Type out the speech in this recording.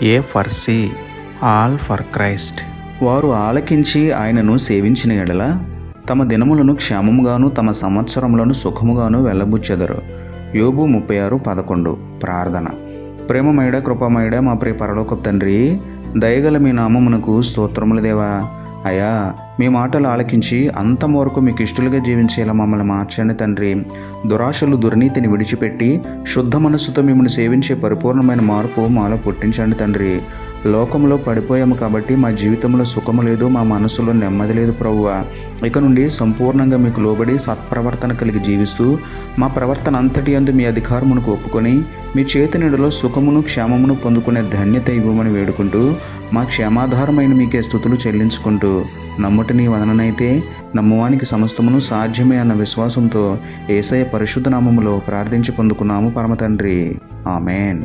A for C, all for Christ. వారు ఆలకించి ఆయనను సేవించిన ఎడల తమ దినములను క్షేమముగాను తమ సంవత్సరములను సుఖముగాను వెళ్ళబుచ్చెదరు. యోబు 36:11. ప్రార్థన. ప్రేమమయుడ, కృపామయుడ, మా ప్రియ పరలోకపు తండ్రి, దయగల మీ నామమునకు స్తోత్రములు దేవా. అయ్యా, మీ మాటలు ఆలకించి అంతం వరకు మీకు ఇష్టలుగా జీవించేలా మమ్మల్ని మార్చండి తండ్రి. దురాశలు, దుర్నీతిని విడిచిపెట్టి శుద్ధ మనస్సుతో మిమ్మల్ని సేవించే పరిపూర్ణమైన మార్పు మాలో పుట్టించండి తండ్రి. లోకంలో పడిపోయాము కాబట్టి మా జీవితంలో సుఖము లేదు, మా మనసులో నెమ్మది లేదు ప్రభువా. ఇక నుండి సంపూర్ణంగా మీకు లోబడి సత్ప్రవర్తన కలిగి జీవిస్తూ మా ప్రవర్తన అంతటి యందు మీ అధికారమునకు ఒప్పుకొని మీ చేతి నీడలో సుఖమును క్షేమమును పొందుకునే ధన్యత ఇవ్వమని వేడుకుంటూ మా క్షేమాధారమైన మీకే స్తుతులు చెల్లించుకుంటూ నమ్ముట నీ వదననైతే నమ్మువానికి సమస్తమును సాధ్యమే అన్న విశ్వాసంతో యేసయ్య పరిశుద్ధ నామములో ప్రార్థించి పొందుకున్నాము పరమ తండ్రి. ఆమెన్.